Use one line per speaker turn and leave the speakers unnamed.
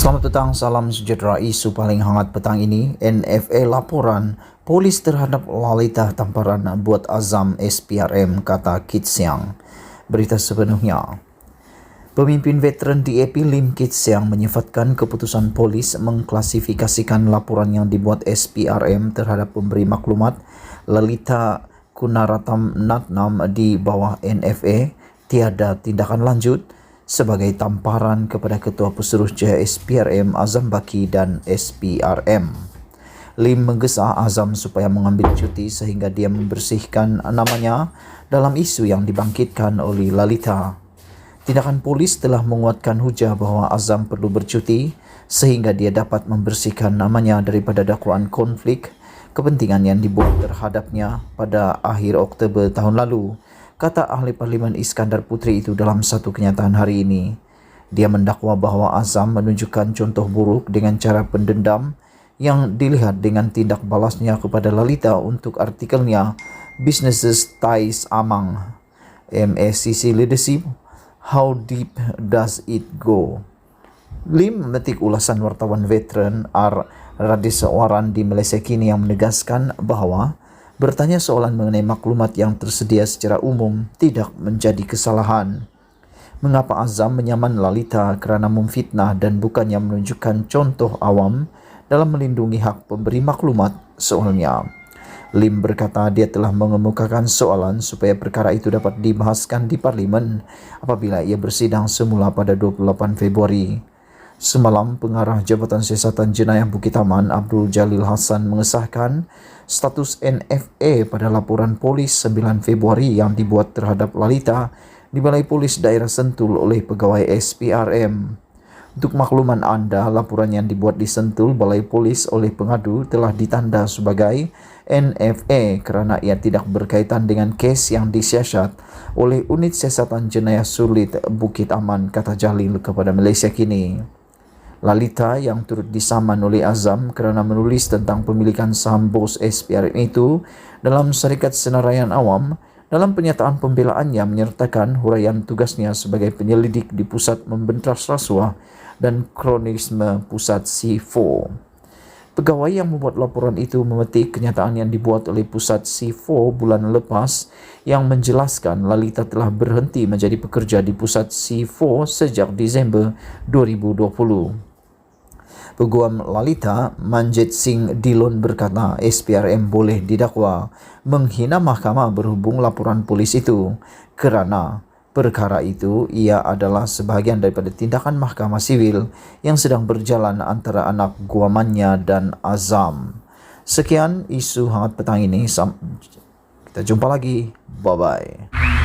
Selamat petang, salam sejahtera. Isu paling hangat petang ini, NFA laporan polis terhadap Lalita tamparan buat azam SPRM, kata Kit Siang. Berita sepenuhnya. Pemimpin veteran DAP Lim Kit Siang menyifatkan keputusan polis mengklasifikasikan laporan yang dibuat SPRM terhadap pemberi maklumat Lalita Kunaratam Natnam di bawah NFA tiada tindakan lanjut sebagai tamparan kepada Ketua Pesuruhjaya SPRM Azam Baki dan SPRM. Lim menggesa Azam supaya mengambil cuti sehingga dia membersihkan namanya dalam isu yang dibangkitkan oleh Lalita. Tindakan polis telah menguatkan hujah bahwa Azam perlu bercuti sehingga dia dapat membersihkan namanya daripada dakwaan konflik kepentingan yang dibuat terhadapnya pada akhir Oktober tahun lalu, kata ahli Parlimen Iskandar Putri itu dalam satu kenyataan hari ini. Dia mendakwa bahwa Azam menunjukkan contoh buruk dengan cara pendendam yang dilihat dengan tindak balasnya kepada Lalita untuk artikelnya Businesses Ties Among MSCC Leadership, How Deep Does It Go? Lim memetik ulasan wartawan veteran R. Radiswaran di Malaysia kini yang menegaskan bahwa bertanya soalan mengenai maklumat yang tersedia secara umum tidak menjadi kesalahan. Mengapa Azam menyaman Lalita kerana memfitnah dan bukannya menunjukkan contoh awam dalam melindungi hak pemberi maklumat, soalnya. Lim berkata dia telah mengemukakan soalan supaya perkara itu dapat dibahaskan di Parlimen apabila ia bersidang semula pada 28 Februari. Semalam, Pengarah Jabatan Siasatan Jenayah Bukit Aman Abdul Jalil Hassan mengesahkan status NFA pada laporan polis 9 Februari yang dibuat terhadap Lalita di Balai Polis Daerah Sentul oleh pegawai SPRM. Untuk makluman anda, laporan yang dibuat di Sentul Balai Polis oleh pengadu telah ditanda sebagai NFA kerana ia tidak berkaitan dengan kes yang disiasat oleh Unit Siasatan Jenayah Sulit Bukit Aman, kata Jalil kepada Malaysia Kini. Lalita yang turut disaman oleh Azam kerana menulis tentang pemilikan saham bos SPRM itu dalam Syarikat Senaraian Awam dalam pernyataan pembelaannya menyertakan huraian tugasnya sebagai penyelidik di Pusat Membentas Rasuah dan Kronisme Pusat C4. Pegawai yang membuat laporan itu memetik kenyataan yang dibuat oleh Pusat C4 bulan lepas yang menjelaskan Lalita telah berhenti menjadi pekerja di Pusat C4 sejak Disember 2020. Peguam Lalita, Manjit Singh Dillon berkata SPRM boleh didakwa menghina mahkamah berhubung laporan polis itu kerana perkara itu ia adalah sebahagian daripada tindakan mahkamah sivil yang sedang berjalan antara anak guamannya dan Azam. Sekian isu hangat petang ini. Kita jumpa lagi. Bye-bye.